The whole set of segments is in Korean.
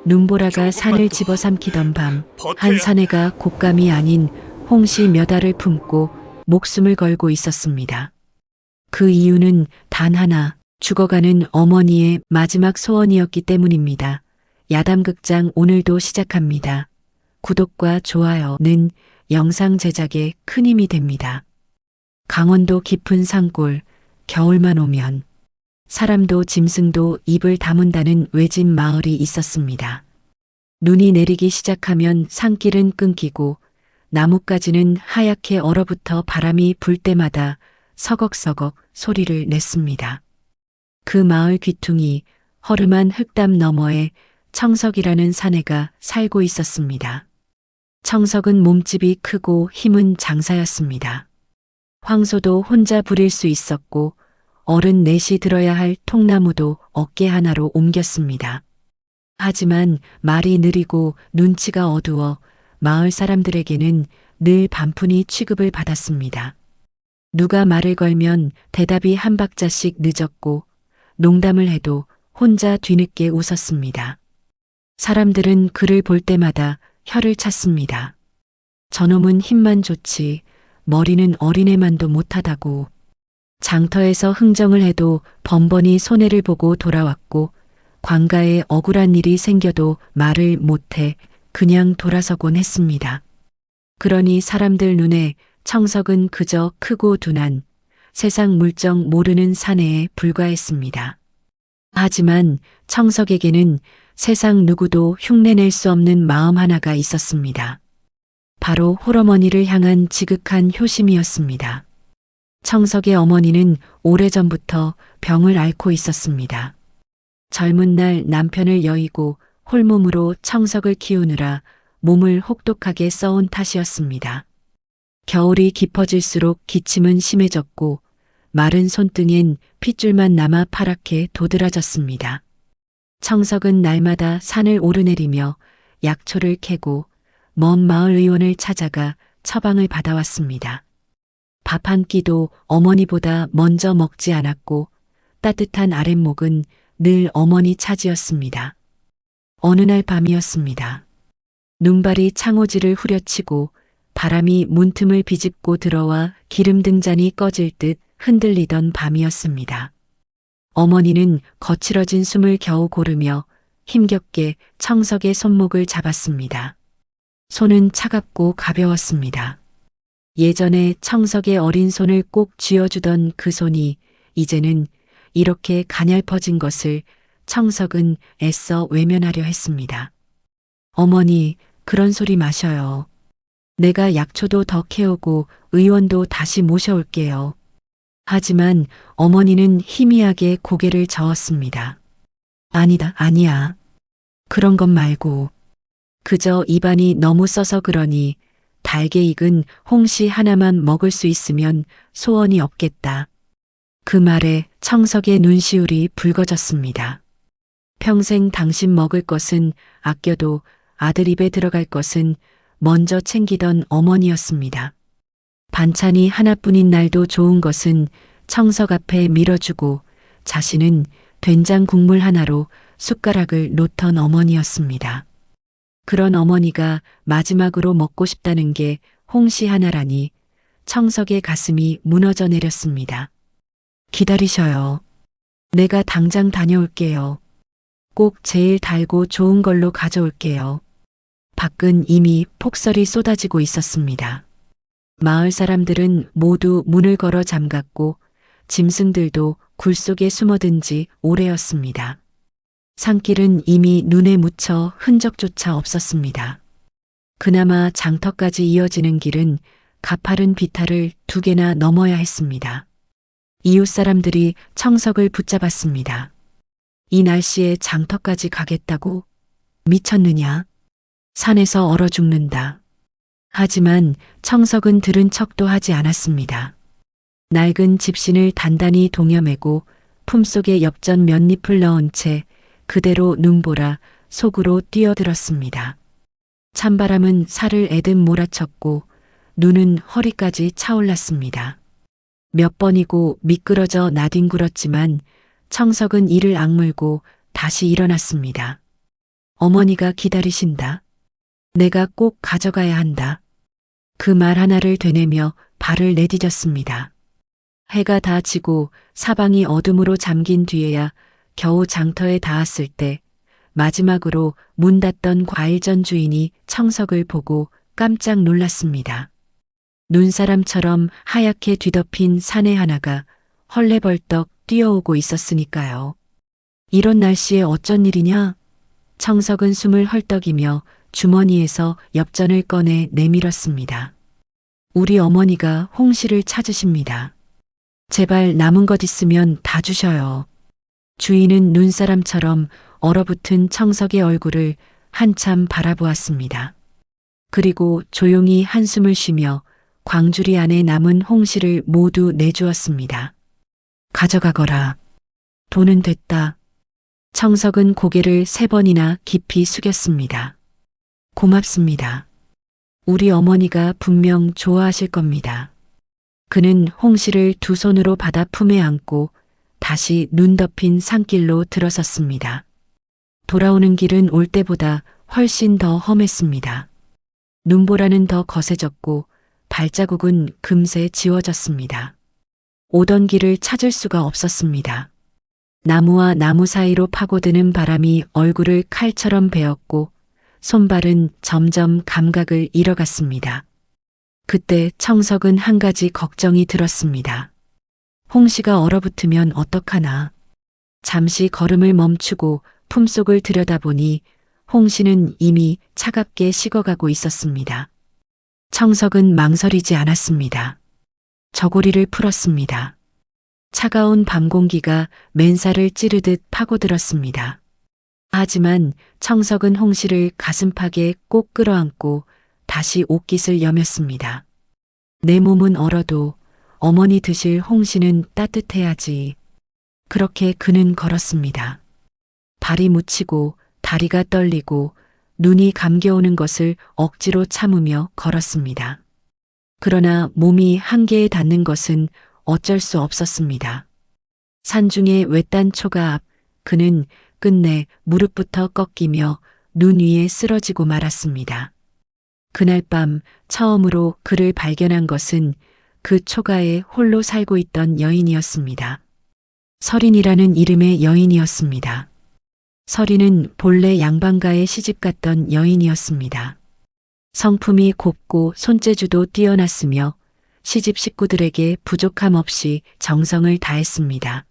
눈보라가 산을 집어삼키던 밤, 한 사내가 곶감이 아닌 홍시 몇 알을 품고 목숨을 걸고 있었습니다. 그 이유는 단 하나, 죽어가는 어머니의 마지막 소원이었기 때문입니다. 야담극장 오늘도 시작합니다. 구독과 좋아요는 영상 제작에 큰 힘이 됩니다. 강원도 깊은 산골, 겨울만 오면 사람도 짐승도 입을 다문다는 외진 마을이 있었습니다. 눈이 내리기 시작하면 산길은 끊기고 나뭇가지는 하얗게 얼어붙어 바람이 불 때마다 서걱서걱 소리를 냈습니다. 그 마을 귀퉁이 허름한 흙담 너머에 청석이라는 사내가 살고 있었습니다. 청석은 몸집이 크고 힘은 장사였습니다. 황소도 혼자 부릴 수 있었고 어른 넷이 들어야 할 통나무도 어깨 하나로 옮겼습니다. 하지만 말이 느리고 눈치가 어두워 마을 사람들에게는 늘 반푼이 취급을 받았습니다. 누가 말을 걸면 대답이 한 박자씩 늦었고 농담을 해도 혼자 뒤늦게 웃었습니다. 사람들은 그를 볼 때마다 혀를 찼습니다. 저놈은 힘만 좋지 머리는 어린애만도 못하다고. 장터에서 흥정을 해도 번번이 손해를 보고 돌아왔고 관가에 억울한 일이 생겨도 말을 못해 그냥 돌아서곤 했습니다. 그러니 사람들 눈에 청석은 그저 크고 둔한 세상 물정 모르는 사내에 불과했습니다. 하지만 청석에게는 세상 누구도 흉내낼 수 없는 마음 하나가 있었습니다. 바로 홀어머니를 향한 지극한 효심이었습니다. 청석의 어머니는 오래전부터 병을 앓고 있었습니다. 젊은 날 남편을 여의고 홀몸으로 청석을 키우느라 몸을 혹독하게 써온 탓이었습니다. 겨울이 깊어질수록 기침은 심해졌고 마른 손등엔 핏줄만 남아 파랗게 도드라졌습니다. 청석은 날마다 산을 오르내리며 약초를 캐고 먼 마을 의원을 찾아가 처방을 받아왔습니다. 밥 한 끼도 어머니보다 먼저 먹지 않았고 따뜻한 아랫목은 늘 어머니 차지였습니다. 어느 날 밤이었습니다. 눈발이 창호지를 후려치고 바람이 문틈을 비집고 들어와 기름 등잔이 꺼질 듯 흔들리던 밤이었습니다. 어머니는 거칠어진 숨을 겨우 고르며 힘겹게 청석의 손목을 잡았습니다. 손은 차갑고 가벼웠습니다. 예전에 청석의 어린 손을 꼭 쥐어주던 그 손이 이제는 이렇게 가냘퍼진 것을 청석은 애써 외면하려 했습니다. 어머니, 그런 소리 마셔요. 내가 약초도 더 캐오고 의원도 다시 모셔올게요. 하지만 어머니는 희미하게 고개를 저었습니다. 아니다, 아니야. 그런 것 말고. 그저 입안이 너무 써서 그러니 달게 익은 홍시 하나만 먹을 수 있으면 소원이 없겠다. 그 말에 청석의 눈시울이 붉어졌습니다. 평생 당신 먹을 것은 아껴도 아들 입에 들어갈 것은 먼저 챙기던 어머니였습니다. 반찬이 하나뿐인 날도 좋은 것은 청석 앞에 밀어주고 자신은 된장 국물 하나로 숟가락을 놓던 어머니였습니다. 그런 어머니가 마지막으로 먹고 싶다는 게 홍시 하나라니 청석의 가슴이 무너져 내렸습니다. 기다리셔요. 내가 당장 다녀올게요. 꼭 제일 달고 좋은 걸로 가져올게요. 밖은 이미 폭설이 쏟아지고 있었습니다. 마을 사람들은 모두 문을 걸어 잠갔고 짐승들도 굴 속에 숨어든 지 오래였습니다. 산길은 이미 눈에 묻혀 흔적조차 없었습니다. 그나마 장터까지 이어지는 길은 가파른 비탈을 2개나 넘어야 했습니다. 이웃 사람들이 청석을 붙잡았습니다. 이 날씨에 장터까지 가겠다고? 미쳤느냐? 산에서 얼어 죽는다. 하지만 청석은 들은 척도 하지 않았습니다. 낡은 집신을 단단히 동여매고 품속에 엽전 몇 잎을 넣은 채 그대로 눈보라 속으로 뛰어들었습니다. 찬바람은 살을 애듬 몰아쳤고 눈은 허리까지 차올랐습니다. 몇 번이고 미끄러져 나뒹굴었지만 청석은 이를 악물고 다시 일어났습니다. 어머니가 기다리신다. 내가 꼭 가져가야 한다. 그 말 하나를 되뇌며 발을 내디뎠습니다. 해가 다 지고 사방이 어둠으로 잠긴 뒤에야 겨우 장터에 닿았을 때 마지막으로 문 닫던 과일전 주인이 청석을 보고 깜짝 놀랐습니다. 눈사람처럼 하얗게 뒤덮인 사내 하나가 헐레벌떡 뛰어오고 있었으니까요. 이런 날씨에 어쩐 일이냐? 청석은 숨을 헐떡이며 주머니에서 엽전을 꺼내 내밀었습니다. 우리 어머니가 홍시를 찾으십니다. 제발 남은 것 있으면 다 주셔요. 주인은 눈사람처럼 얼어붙은 청석의 얼굴을 한참 바라보았습니다. 그리고 조용히 한숨을 쉬며 광주리 안에 남은 홍시를 모두 내주었습니다. 가져가거라. 돈은 됐다. 청석은 고개를 3번이나 깊이 숙였습니다. 고맙습니다. 우리 어머니가 분명 좋아하실 겁니다. 그는 홍시를 두 손으로 받아 품에 안고 다시 눈 덮인 산길로 들어섰습니다. 돌아오는 길은 올 때보다 훨씬 더 험했습니다. 눈보라는 더 거세졌고 발자국은 금세 지워졌습니다. 오던 길을 찾을 수가 없었습니다. 나무와 나무 사이로 파고드는 바람이 얼굴을 칼처럼 베었고 손발은 점점 감각을 잃어갔습니다. 그때 청석은 한 가지 걱정이 들었습니다. 홍시가 얼어붙으면 어떡하나. 잠시 걸음을 멈추고 품속을 들여다보니 홍시는 이미 차갑게 식어가고 있었습니다. 청석은 망설이지 않았습니다. 저고리를 풀었습니다. 차가운 밤 공기가 맨살을 찌르듯 파고들었습니다. 하지만 청석은 홍시를 가슴팍에 꼭 끌어안고 다시 옷깃을 여몄습니다. 내 몸은 얼어도 어머니 드실 홍시는 따뜻해야지. 그렇게 그는 걸었습니다. 발이 묻히고 다리가 떨리고 눈이 감겨오는 것을 억지로 참으며 걸었습니다. 그러나 몸이 한계에 닿는 것은 어쩔 수 없었습니다. 산중의 외딴 초가 앞 그는 끝내 무릎부터 꺾이며 눈 위에 쓰러지고 말았습니다. 그날 밤 처음으로 그를 발견한 것은 그 초가에 홀로 살고 있던 여인이었습니다. 설인이라는 이름의 여인이었습니다. 설인은 본래 양반가에 시집갔던 여인이었습니다. 성품이 곱고 손재주도 뛰어났으며 시집 식구들에게 부족함 없이 정성을 다했습니다.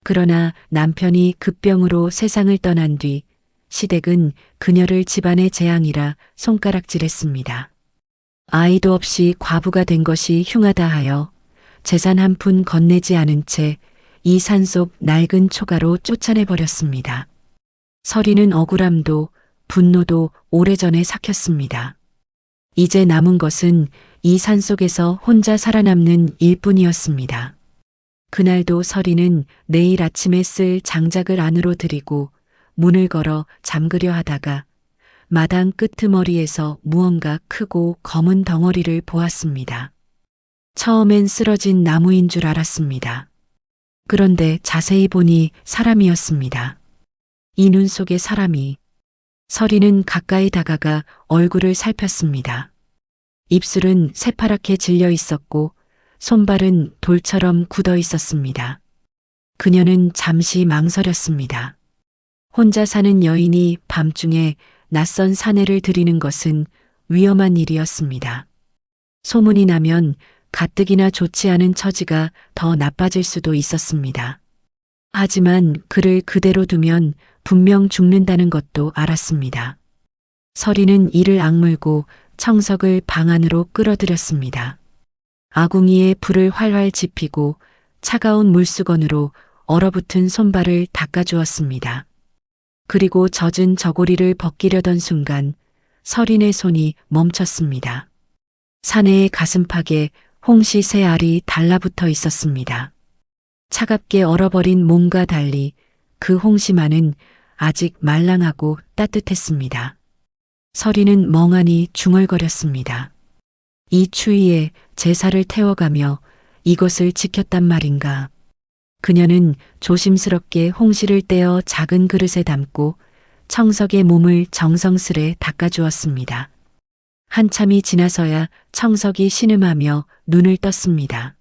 그러나 남편이 급병으로 세상을 떠난 뒤 시댁은 그녀를 집안의 재앙이라 손가락질했습니다. 아이도 없이 과부가 된 것이 흉하다 하여 재산 한 푼 건네지 않은 채 이 산속 낡은 초가로 쫓아내버렸습니다. 설이는 억울함도 분노도 오래전에 삭혔습니다. 이제 남은 것은 이 산속에서 혼자 살아남는 일뿐이었습니다. 그날도 설이는 내일 아침에 쓸 장작을 안으로 들이고 문을 걸어 잠그려 하다가 마당 끄트머리에서 무언가 크고 검은 덩어리를 보았습니다. 처음엔 쓰러진 나무인 줄 알았습니다. 그런데 자세히 보니 사람이었습니다. 이 눈 속에 사람이. 설이는 가까이 다가가 얼굴을 살폈습니다. 입술은 새파랗게 질려 있었고 손발은 돌처럼 굳어 있었습니다. 그녀는 잠시 망설였습니다. 혼자 사는 여인이 밤중에 낯선 사내를 들이는 것은 위험한 일이었습니다. 소문이 나면 가뜩이나 좋지 않은 처지가 더 나빠질 수도 있었습니다. 하지만 그를 그대로 두면 분명 죽는다는 것도 알았습니다. 설이는 이를 악물고 청석을 방 안으로 끌어들였습니다. 아궁이에 불을 활활 지피고 차가운 물수건으로 얼어붙은 손발을 닦아주었습니다. 그리고 젖은 저고리를 벗기려던 순간 설인의 손이 멈췄습니다. 사내의 가슴팍에 홍시 3알이 달라붙어 있었습니다. 차갑게 얼어버린 몸과 달리 그 홍시만은 아직 말랑하고 따뜻했습니다. 설이는 멍하니 중얼거렸습니다. 이 추위에 제사를 태워가며 이것을 지켰단 말인가. 그녀는 조심스럽게 홍시를 떼어 작은 그릇에 담고 청석의 몸을 정성스레 닦아주었습니다. 한참이 지나서야 청석이 신음하며 눈을 떴습니다.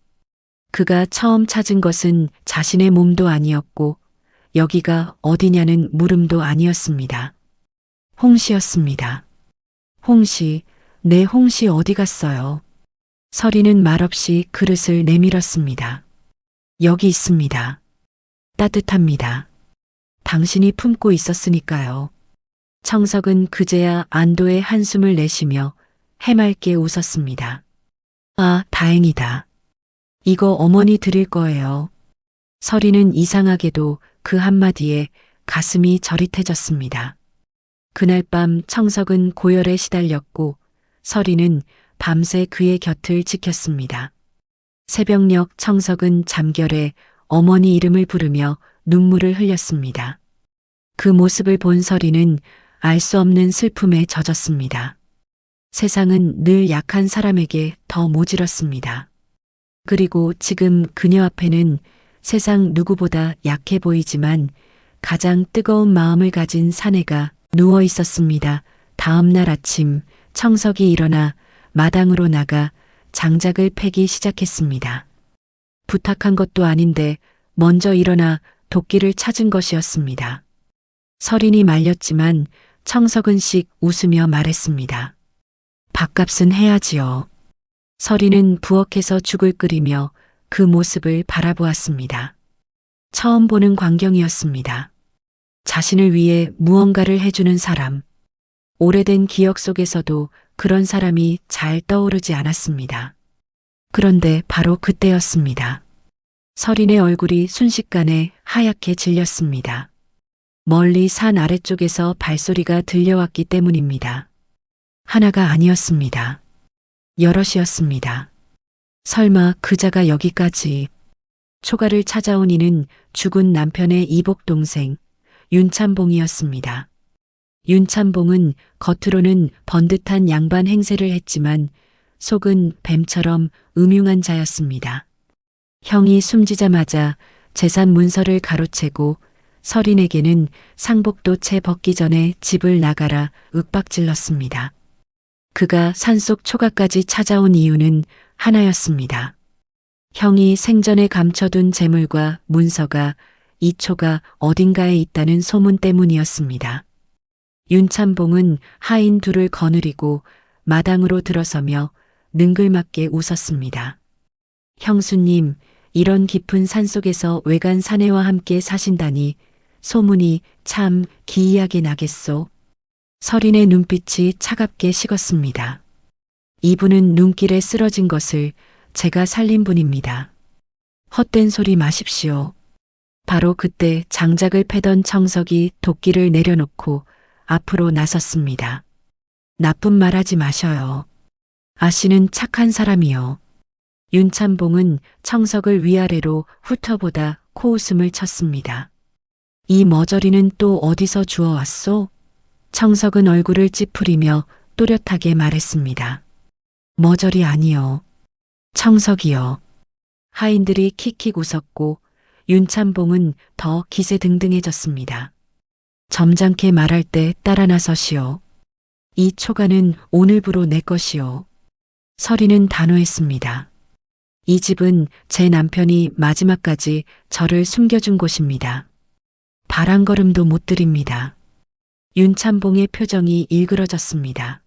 그가 처음 찾은 것은 자신의 몸도 아니었고 여기가 어디냐는 물음도 아니었습니다. 홍시였습니다. 홍시, 내 홍시 어디 갔어요? 서리는 말없이 그릇을 내밀었습니다. 여기 있습니다. 따뜻합니다. 당신이 품고 있었으니까요. 청석은 그제야 안도의 한숨을 내쉬며 해맑게 웃었습니다. 아, 다행이다. 이거 어머니 드릴 거예요. 서리는 이상하게도 그 한마디에 가슴이 저릿해졌습니다. 그날 밤 청석은 고열에 시달렸고 서리는 밤새 그의 곁을 지켰습니다. 새벽녘 청석은 잠결에 어머니 이름을 부르며 눈물을 흘렸습니다. 그 모습을 본 서리는 알 수 없는 슬픔에 젖었습니다. 세상은 늘 약한 사람에게 더 모질었습니다. 그리고 지금 그녀 앞에는 세상 누구보다 약해 보이지만 가장 뜨거운 마음을 가진 사내가 누워 있었습니다. 다음 날 아침 청석이 일어나 마당으로 나가 장작을 패기 시작했습니다. 부탁한 것도 아닌데 먼저 일어나 도끼를 찾은 것이었습니다. 서린이 말렸지만 청석은 씩 웃으며 말했습니다. 밥값은 해야지요. 서린은 부엌에서 죽을 끓이며 그 모습을 바라보았습니다. 처음 보는 광경이었습니다. 자신을 위해 무언가를 해주는 사람. 오래된 기억 속에서도 그런 사람이 잘 떠오르지 않았습니다. 그런데 바로 그때였습니다. 서린의 얼굴이 순식간에 하얗게 질렸습니다. 멀리 산 아래쪽에서 발소리가 들려왔기 때문입니다. 하나가 아니었습니다. 여럿이었습니다. 설마 그자가 여기까지. 초가를 찾아온 이는 죽은 남편의 이복 동생 윤참봉이었습니다. 윤참봉은 겉으로는 번듯한 양반 행세를 했지만 속은 뱀처럼 음흉한 자였습니다. 형이 숨지자마자 재산 문서를 가로채고 서린에게는 상복도 채 벗기 전에 집을 나가라 윽박질렀습니다. 그가 산속 초가까지 찾아온 이유는 하나였습니다. 형이 생전에 감춰둔 재물과 문서가 이 초가 어딘가에 있다는 소문 때문이었습니다. 윤참봉은 하인 둘을 거느리고 마당으로 들어서며 능글맞게 웃었습니다. 형수님, 이런 깊은 산속에서 외간 사내와 함께 사신다니 소문이 참 기이하게 나겠소. 서린의 눈빛이 차갑게 식었습니다. 이분은 눈길에 쓰러진 것을 제가 살린 분입니다. 헛된 소리 마십시오. 바로 그때 장작을 패던 청석이 도끼를 내려놓고 앞으로 나섰습니다. 나쁜 말 하지 마셔요. 아씨는 착한 사람이요. 윤참봉은 청석을 위아래로 훑어보다 코웃음을 쳤습니다. 이 머저리는 또 어디서 주워왔소? 청석은 얼굴을 찌푸리며 또렷하게 말했습니다. 머저리 아니요. 청석이요. 하인들이 킥킥 웃었고 윤참봉은 더 기세등등해졌습니다. 점잖게 말할 때 따라 나서시오. 이 초가는 오늘부로 내 것이요. 서리는 단호했습니다. 이 집은 제 남편이 마지막까지 저를 숨겨준 곳입니다. 발 한 걸음도 못 드립니다. 윤참봉의 표정이 일그러졌습니다.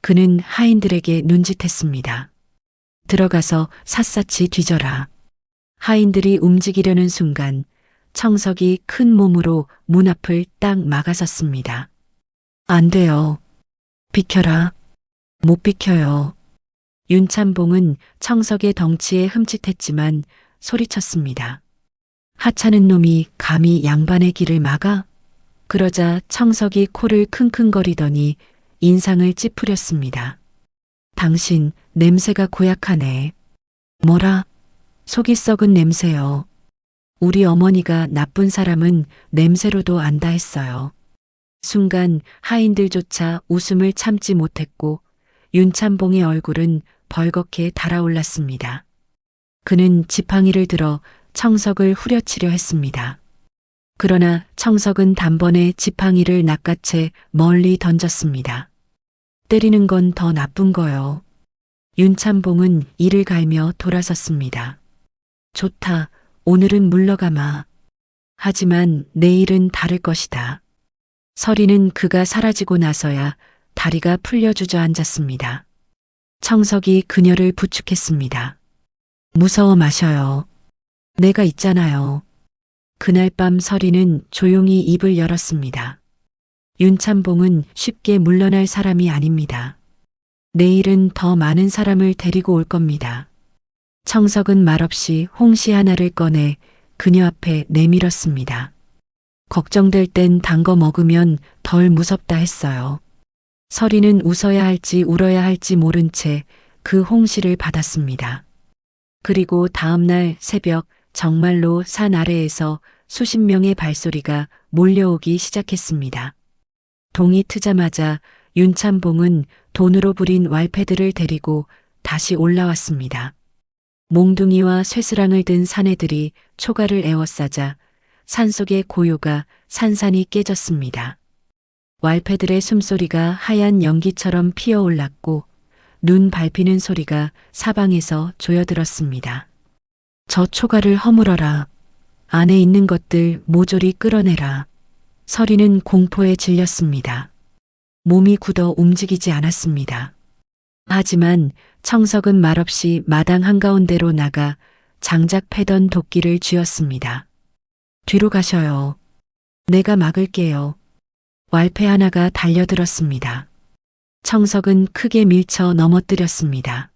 그는 하인들에게 눈짓했습니다. 들어가서 샅샅이 뒤져라. 하인들이 움직이려는 순간 청석이 큰 몸으로 문 앞을 딱 막아섰습니다. 안 돼요. 비켜라. 못 비켜요. 윤참봉은 청석의 덩치에 흠칫했지만 소리쳤습니다. 하찮은 놈이 감히 양반의 길을 막아? 그러자 청석이 코를 킁킁거리더니 인상을 찌푸렸습니다. 당신 냄새가 고약하네. 뭐라? 속이 썩은 냄새요. 우리 어머니가 나쁜 사람은 냄새로도 안다 했어요. 순간 하인들조차 웃음을 참지 못했고 윤참봉의 얼굴은 벌겋게 달아올랐습니다. 그는 지팡이를 들어 청석을 후려치려 했습니다. 그러나 청석은 단번에 지팡이를 낚아채 멀리 던졌습니다. 때리는 건 더 나쁜 거요. 윤참봉은 이를 갈며 돌아섰습니다. 좋다. 오늘은 물러가마. 하지만 내일은 다를 것이다. 서리는 그가 사라지고 나서야 다리가 풀려 주저앉았습니다. 청석이 그녀를 부축했습니다. 무서워 마셔요. 내가 있잖아요. 그날 밤 서리는 조용히 입을 열었습니다. 윤참봉은 쉽게 물러날 사람이 아닙니다. 내일은 더 많은 사람을 데리고 올 겁니다. 청석은 말없이 홍시 하나를 꺼내 그녀 앞에 내밀었습니다. 걱정될 땐 단 거 먹으면 덜 무섭다 했어요. 서리는 웃어야 할지 울어야 할지 모른 채 그 홍시를 받았습니다. 그리고 다음 날 새벽 정말로 산 아래에서 수십 명의 발소리가 몰려오기 시작했습니다. 동이 트자마자 윤참봉은 돈으로 부린 왈패들을 데리고 다시 올라왔습니다. 몽둥이와 쇠스랑을 든 사내들이 초가를 에워싸자 산속의 고요가 산산이 깨졌습니다. 왈패들의 숨소리가 하얀 연기처럼 피어올랐고 눈 밟히는 소리가 사방에서 조여들었습니다. 저 초가를 허물어라. 안에 있는 것들 모조리 끌어내라. 서리는 공포에 질렸습니다. 몸이 굳어 움직이지 않았습니다. 하지만 청석은 말없이 마당 한가운데로 나가 장작 패던 도끼를 쥐었습니다. 뒤로 가셔요. 내가 막을게요. 왈패 하나가 달려들었습니다. 청석은 크게 밀쳐 넘어뜨렸습니다.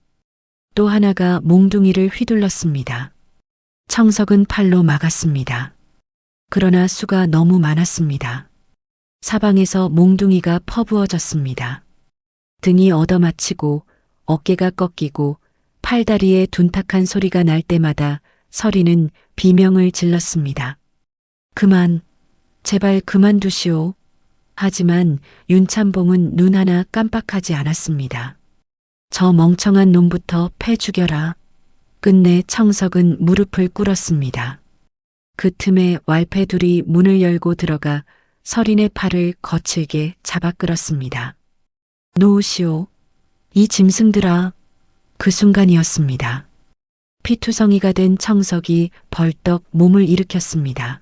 또 하나가 몽둥이를 휘둘렀습니다. 청석은 팔로 막았습니다. 그러나 수가 너무 많았습니다. 사방에서 몽둥이가 퍼부어졌습니다. 등이 얻어맞히고 어깨가 꺾이고 팔다리에 둔탁한 소리가 날 때마다 서리는 비명을 질렀습니다. 그만, 제발 그만두시오. 하지만 윤참봉은 눈 하나 깜빡하지 않았습니다. 저 멍청한 놈부터 패 죽여라. 끝내 청석은 무릎을 꿇었습니다. 그 틈에 왈패 둘이 문을 열고 들어가 서린의 팔을 거칠게 잡아 끌었습니다. 놓으시오. 이 짐승들아. 그 순간이었습니다. 피투성이가 된 청석이 벌떡 몸을 일으켰습니다.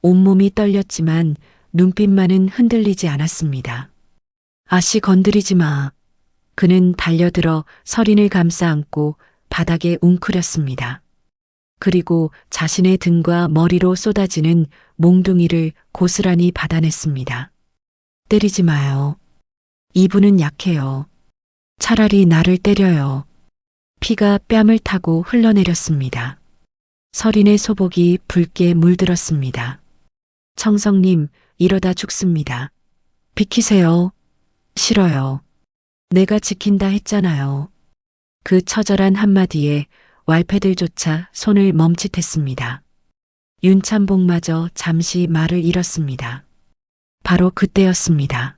온몸이 떨렸지만 눈빛만은 흔들리지 않았습니다. 아씨 건드리지 마. 그는 달려들어 서린을 감싸 안고 바닥에 웅크렸습니다. 그리고 자신의 등과 머리로 쏟아지는 몽둥이를 고스란히 받아냈습니다. 때리지 마요. 이분은 약해요. 차라리 나를 때려요. 피가 뺨을 타고 흘러내렸습니다. 서린의 소복이 붉게 물들었습니다. 청석님, 이러다 죽습니다. 비키세요. 싫어요. 내가 지킨다 했잖아요. 그 처절한 한마디에 왈패들조차 손을 멈칫했습니다. 윤참봉마저 잠시 말을 잃었습니다. 바로 그때였습니다.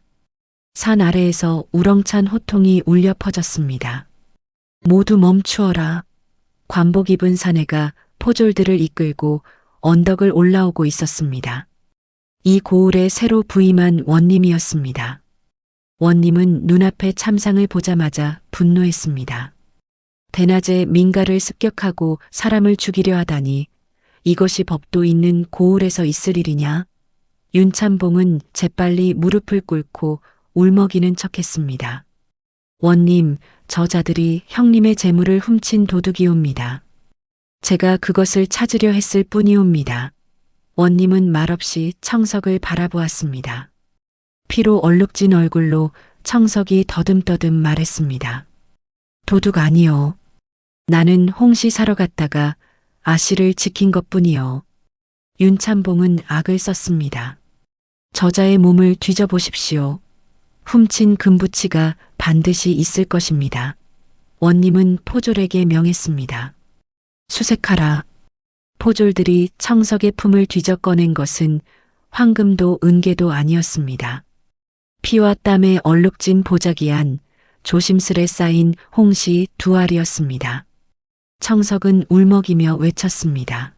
산 아래에서 우렁찬 호통이 울려 퍼졌습니다. 모두 멈추어라. 관복 입은 사내가 포졸들을 이끌고 언덕을 올라오고 있었습니다. 이 고을에 새로 부임한 원님이었습니다. 원님은 눈앞에 참상을 보자마자 분노했습니다. 대낮에 민가를 습격하고 사람을 죽이려 하다니 이것이 법도 있는 고을에서 있을 일이냐? 윤참봉은 재빨리 무릎을 꿇고 울먹이는 척했습니다. 원님, 저자들이 형님의 재물을 훔친 도둑이옵니다. 제가 그것을 찾으려 했을 뿐이옵니다. 원님은 말없이 청석을 바라보았습니다. 피로 얼룩진 얼굴로 청석이 더듬더듬 말했습니다. 도둑 아니요. 나는 홍시 사러 갔다가 아씨를 지킨 것뿐이요. 윤참봉은 악을 썼습니다. 저자의 몸을 뒤져보십시오. 훔친 금부치가 반드시 있을 것입니다. 원님은 포졸에게 명했습니다. 수색하라. 포졸들이 청석의 품을 뒤져 꺼낸 것은 황금도 은계도 아니었습니다. 피와 땀에 얼룩진 보자기 안 조심스레 쌓인 홍시 두 알이었습니다. 청석은 울먹이며 외쳤습니다.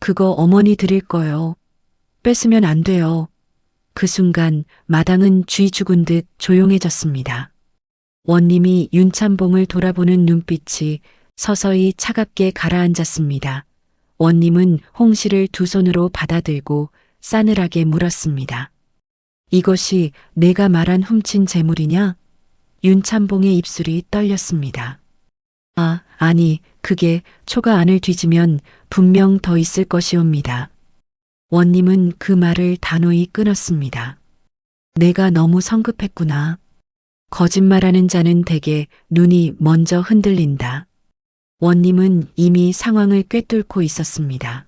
그거 어머니 드릴 거요. 뺏으면 안 돼요. 그 순간 마당은 쥐 죽은 듯 조용해졌습니다. 원님이 윤참봉을 돌아보는 눈빛이 서서히 차갑게 가라앉았습니다. 원님은 홍시를 두 손으로 받아들고 싸늘하게 물었습니다. 이것이 내가 말한 훔친 재물이냐? 윤참봉의 입술이 떨렸습니다. 아니, 그게 초가 안을 뒤지면 분명 더 있을 것이옵니다. 원님은 그 말을 단호히 끊었습니다. 내가 너무 성급했구나. 거짓말하는 자는 대개 눈이 먼저 흔들린다. 원님은 이미 상황을 꿰뚫고 있었습니다.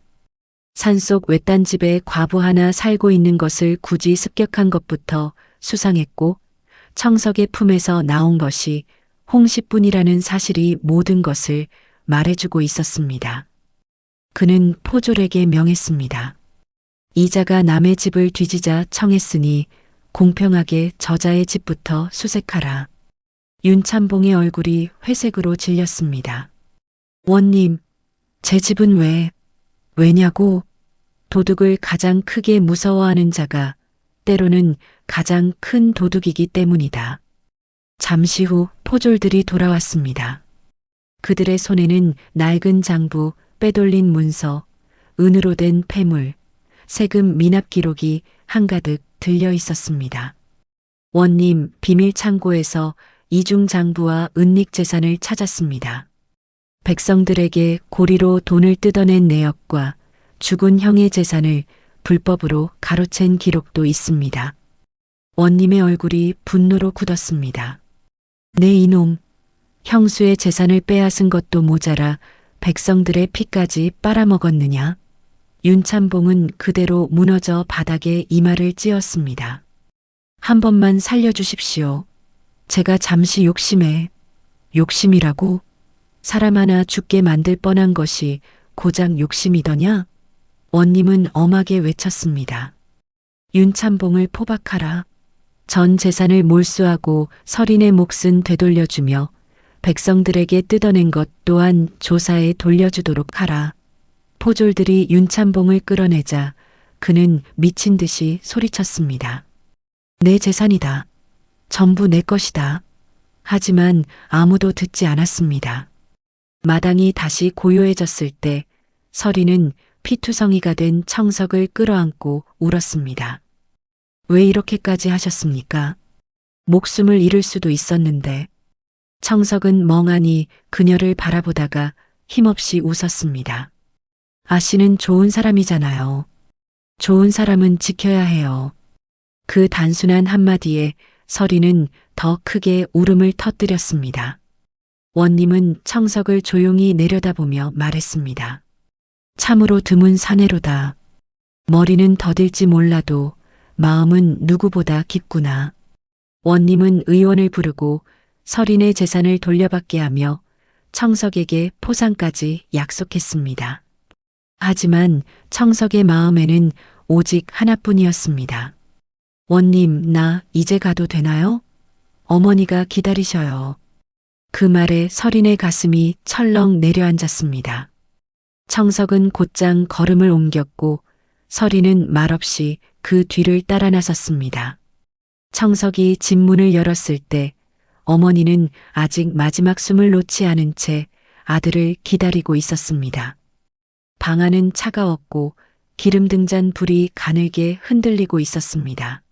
산속 외딴 집에 과부 하나 살고 있는 것을 굳이 습격한 것부터 수상했고 청석의 품에서 나온 것이 홍씨뿐이라는 사실이 모든 것을 말해주고 있었습니다. 그는 포졸에게 명했습니다. 이자가 남의 집을 뒤지자 청했으니 공평하게 저자의 집부터 수색하라. 윤참봉의 얼굴이 회색으로 질렸습니다. 원님, 제 집은 왜냐고? 도둑을 가장 크게 무서워하는 자가 때로는 가장 큰 도둑이기 때문이다. 잠시 후 포졸들이 돌아왔습니다. 그들의 손에는 낡은 장부, 빼돌린 문서, 은으로 된 폐물, 세금 미납 기록이 한가득 들려 있었습니다. 원님, 비밀 창고에서 이중 장부와 은닉 재산을 찾았습니다. 백성들에게 고리로 돈을 뜯어낸 내역과 죽은 형의 재산을 불법으로 가로챈 기록도 있습니다. 원님의 얼굴이 분노로 굳었습니다. 내 이놈, 형수의 재산을 빼앗은 것도 모자라 백성들의 피까지 빨아먹었느냐? 윤참봉은 그대로 무너져 바닥에 이마를 찧었습니다. 한 번만 살려주십시오. 제가 잠시 욕심이라고? 사람 하나 죽게 만들 뻔한 것이 고작 욕심이더냐? 원님은 엄하게 외쳤습니다. 윤참봉을 포박하라. 전 재산을 몰수하고 서린의 몫은 되돌려주며 백성들에게 뜯어낸 것 또한 조사에 돌려주도록 하라. 포졸들이 윤참봉을 끌어내자 그는 미친 듯이 소리쳤습니다. 내 재산이다. 전부 내 것이다. 하지만 아무도 듣지 않았습니다. 마당이 다시 고요해졌을 때 서린은 피투성이가 된 청석을 끌어안고 울었습니다. 왜 이렇게까지 하셨습니까? 목숨을 잃을 수도 있었는데. 청석은 멍하니 그녀를 바라보다가 힘없이 웃었습니다. 아씨는 좋은 사람이잖아요. 좋은 사람은 지켜야 해요. 그 단순한 한마디에 서린은 더 크게 울음을 터뜨렸습니다. 원님은 청석을 조용히 내려다보며 말했습니다. 참으로 드문 사내로다. 머리는 더딜지 몰라도 마음은 누구보다 깊구나. 원님은 의원을 부르고 서린의 재산을 돌려받게 하며 청석에게 포상까지 약속했습니다. 하지만 청석의 마음에는 오직 하나뿐이었습니다. 원님, 나 이제 가도 되나요? 어머니가 기다리셔요. 그 말에 서린의 가슴이 철렁 내려앉았습니다. 청석은 곧장 걸음을 옮겼고 서린은 말없이 그 뒤를 따라 나섰습니다. 청석이 집 문을 열었을 때 어머니는 아직 마지막 숨을 놓지 않은 채 아들을 기다리고 있었습니다. 방 안은 차가웠고 기름 등잔 불이 가늘게 흔들리고 있었습니다.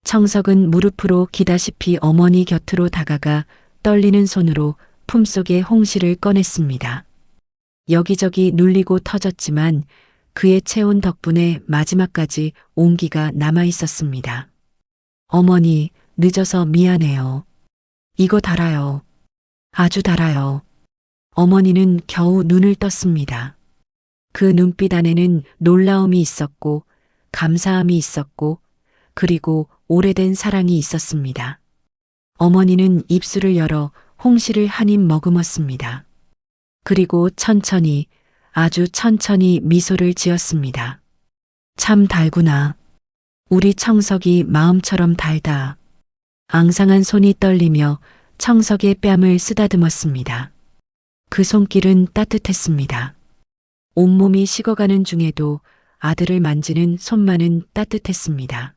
청석은 무릎으로 기다시피 어머니 곁으로 다가가 떨리는 손으로 품속에 홍시를 꺼냈습니다. 여기저기 눌리고 터졌지만 그의 체온 덕분에 마지막까지 온기가 남아 있었습니다. 어머니, 늦어서 미안해요. 이거 달아요. 아주 달아요. 어머니는 겨우 눈을 떴습니다. 그 눈빛 안에는 놀라움이 있었고 감사함이 있었고 그리고 오래된 사랑이 있었습니다. 어머니는 입술을 열어 홍시를 한 입 머금었습니다. 그리고 천천히, 아주 천천히 미소를 지었습니다. 참 달구나. 우리 청석이 마음처럼 달다. 앙상한 손이 떨리며 청석의 뺨을 쓰다듬었습니다. 그 손길은 따뜻했습니다. 온몸이 식어가는 중에도 아들을 만지는 손만은 따뜻했습니다.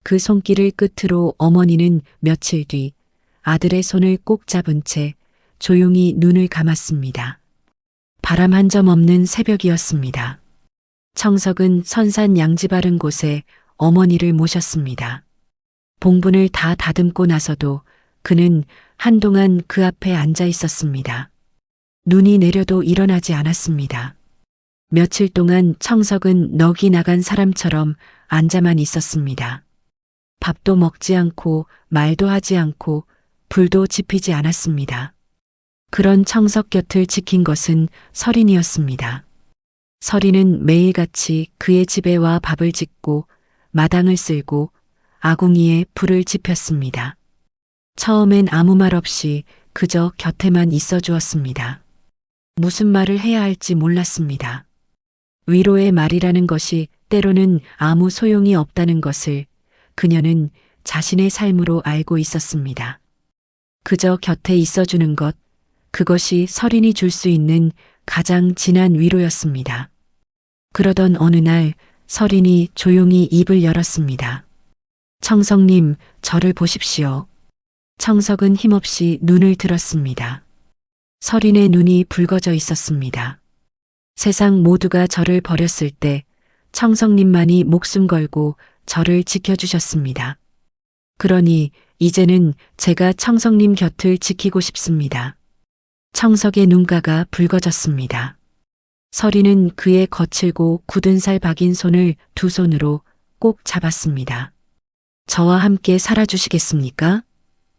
그 손길을 끝으로 어머니는 며칠 뒤 아들의 손을 꼭 잡은 채 조용히 눈을 감았습니다. 바람 한 점 없는 새벽이었습니다. 청석은 선산 양지 바른 곳에 어머니를 모셨습니다. 봉분을 다 다듬고 나서도 그는 한동안 그 앞에 앉아 있었습니다. 눈이 내려도 일어나지 않았습니다. 며칠 동안 청석은 넋이 나간 사람처럼 앉아만 있었습니다. 밥도 먹지 않고 말도 하지 않고 불도 지피지 않았습니다. 그런 청석 곁을 지킨 것은 설인이었습니다. 설인은 매일같이 그의 집에 와 밥을 짓고 마당을 쓸고 아궁이에 불을 지폈습니다. 처음엔 아무 말 없이 그저 곁에만 있어 주었습니다. 무슨 말을 해야 할지 몰랐습니다. 위로의 말이라는 것이 때로는 아무 소용이 없다는 것을 그녀는 자신의 삶으로 알고 있었습니다. 그저 곁에 있어주는 것, 그것이 설인이 줄 수 있는 가장 진한 위로였습니다. 그러던 어느 날 설인이 조용히 입을 열었습니다. 청석님, 저를 보십시오. 청석은 힘없이 눈을 들었습니다. 설인의 눈이 붉어져 있었습니다. 세상 모두가 저를 버렸을 때 청석님만이 목숨 걸고 저를 지켜주셨습니다. 그러니 이제는 제가 청석님 곁을 지키고 싶습니다. 청석의 눈가가 붉어졌습니다. 설이는 그의 거칠고 굳은 살 박인 손을 두 손으로 꼭 잡았습니다. 저와 함께 살아주시겠습니까?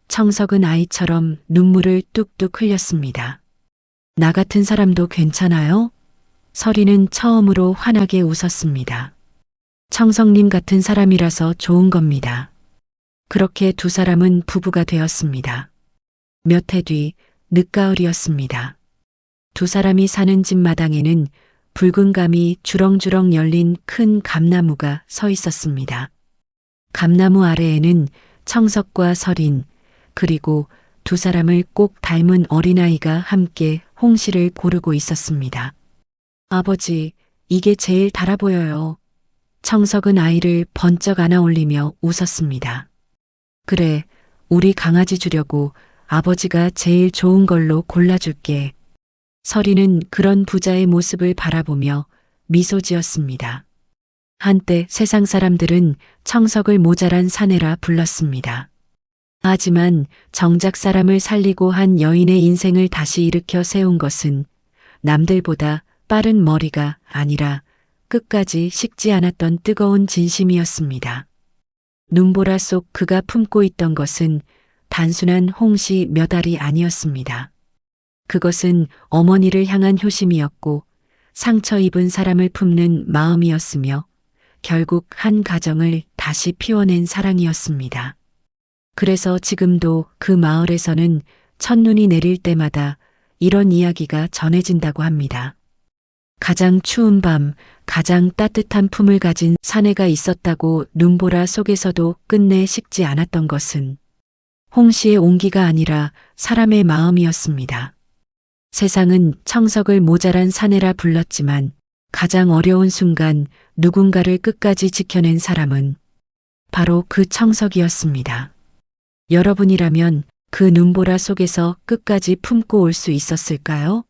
청석은 아이처럼 눈물을 뚝뚝 흘렸습니다. 나 같은 사람도 괜찮아요? 설이는 처음으로 환하게 웃었습니다. 청석님 같은 사람이라서 좋은 겁니다. 그렇게 두 사람은 부부가 되었습니다. 몇 해 뒤 늦가을이었습니다. 두 사람이 사는 집 마당에는 붉은 감이 주렁주렁 열린 큰 감나무가 서 있었습니다. 감나무 아래에는 청석과 설인, 그리고 두 사람을 꼭 닮은 어린아이가 함께 홍시를 고르고 있었습니다. 아버지, 이게 제일 달아 보여요. 청석은 아이를 번쩍 안아 올리며 웃었습니다. 그래, 우리 강아지 주려고 아버지가 제일 좋은 걸로 골라줄게. 설이는 그런 부자의 모습을 바라보며 미소 지었습니다. 한때 세상 사람들은 청석을 모자란 사내라 불렀습니다. 하지만 정작 사람을 살리고 한 여인의 인생을 다시 일으켜 세운 것은 남들보다 빠른 머리가 아니라 끝까지 식지 않았던 뜨거운 진심이었습니다. 눈보라 속 그가 품고 있던 것은 단순한 홍시 몇 알이 아니었습니다. 그것은 어머니를 향한 효심이었고 상처 입은 사람을 품는 마음이었으며 결국 한 가정을 다시 피워낸 사랑이었습니다. 그래서 지금도 그 마을에서는 첫눈이 내릴 때마다 이런 이야기가 전해진다고 합니다. 가장 추운 밤, 가장 따뜻한 품을 가진 사내가 있었다고 눈보라 속에서도 끝내 식지 않았던 것은 홍시의 온기가 아니라 사람의 마음이었습니다. 세상은 청석을 모자란 사내라 불렀지만 가장 어려운 순간 누군가를 끝까지 지켜낸 사람은 바로 그 청석이었습니다. 여러분이라면 그 눈보라 속에서 끝까지 품고 올 수 있었을까요?